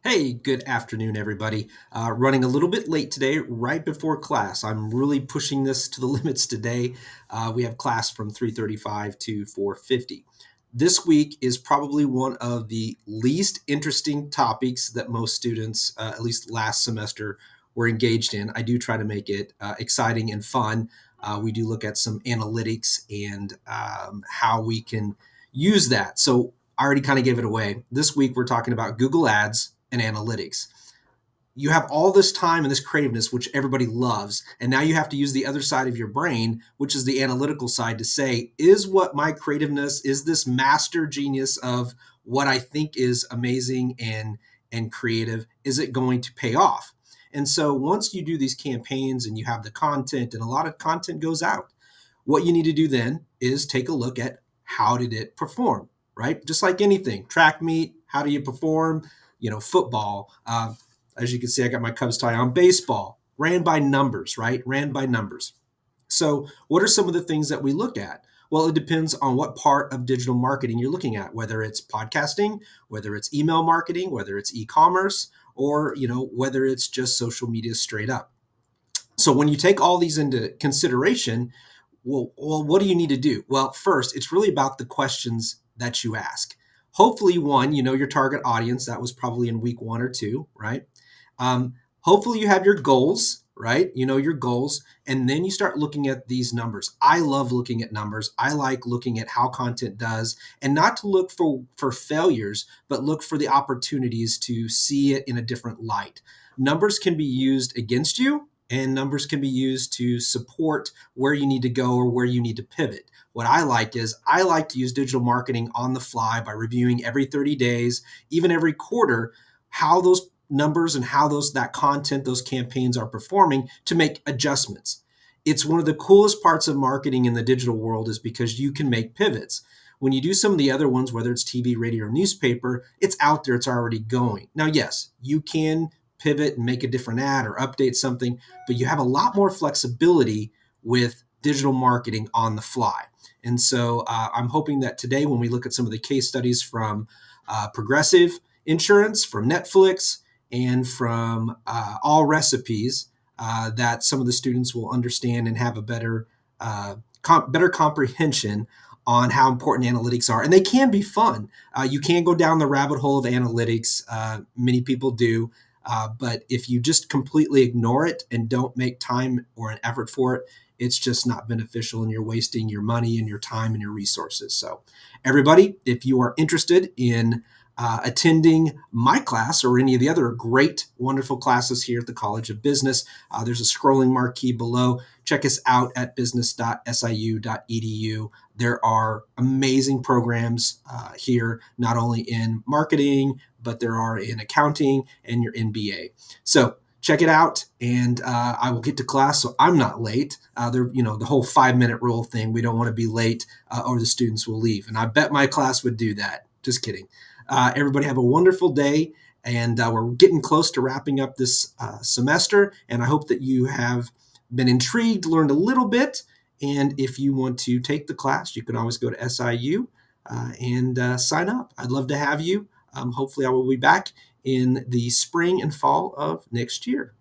Hey, good afternoon, everybody. Running a little bit late today, right before class. I'm really pushing this to the limits today. We have class from 3:35 to 4:50. This week is probably one of the least interesting topics that most students, at least last semester, were engaged in. I do try to make it exciting and fun. We do look at some analytics and how we can use that. So I already kind of gave it away. This week, we're talking about Google Ads and analytics. You have all this time and this creativeness, which everybody loves. And now you have to use the other side of your brain, which is the analytical side, to say, is what my creativeness, is this master genius of what I think is amazing and creative, is it going to pay off? And so once you do these campaigns and you have the content, and a lot of content goes out, what you need to do then is take a look at how did it perform, right? Just like anything, track meet, how do you perform? Football. As you can see, I got my Cubs tie on. Baseball, ran by numbers, right? Ran by numbers. So what are some of the things that we look at? Well, it depends on what part of digital marketing you're looking at, whether it's podcasting, whether it's email marketing, whether it's e-commerce, or whether it's just social media straight up. So when you take all these into consideration, well, what do you need to do? Well, first, it's really about the questions that you ask. Hopefully, one, you know your target audience. That was probably in week 1 or 2, right? Hopefully, you have your goals, right? You know your goals, and then you start looking at these numbers. I love looking at numbers. I like looking at how content does, and not to look for failures, but look for the opportunities to see it in a different light. Numbers can be used against you, and numbers can be used to support where you need to go or where you need to pivot. What I like is I like to use digital marketing on the fly by reviewing every 30 days, even every quarter, how those numbers and how that content, those campaigns are performing to make adjustments. It's one of the coolest parts of marketing in the digital world is because you can make pivots. When you do some of the other ones, whether it's TV, radio, or newspaper, it's out there, it's already going. Now, yes, you can pivot and make a different ad or update something, but you have a lot more flexibility with digital marketing on the fly. And so I'm hoping that today, when we look at some of the case studies from Progressive Insurance, from Netflix, and from All Recipes, that some of the students will understand and have a better comprehension on how important analytics are. And they can be fun. You can go down the rabbit hole of analytics. Many people do. But if you just completely ignore it and don't make time or an effort for it, it's just not beneficial, and you're wasting your money and your time and your resources. So everybody, if you are interested in attending my class or any of the other great, wonderful classes here at the College of Business, there's a scrolling marquee below. Check us out at business.siu.edu. There are amazing programs here, not only in marketing, but there are in accounting and your MBA. So check it out, and I will get to class so I'm not late. The whole 5-minute rule thing, we don't want to be late or the students will leave. And I bet my class would do that. Just kidding. Everybody have a wonderful day, and we're getting close to wrapping up this semester, and I hope that you have been intrigued, learned a little bit, and if you want to take the class, you can always go to SIU and sign up. I'd love to have you. Hopefully I will be back in the spring and fall of next year.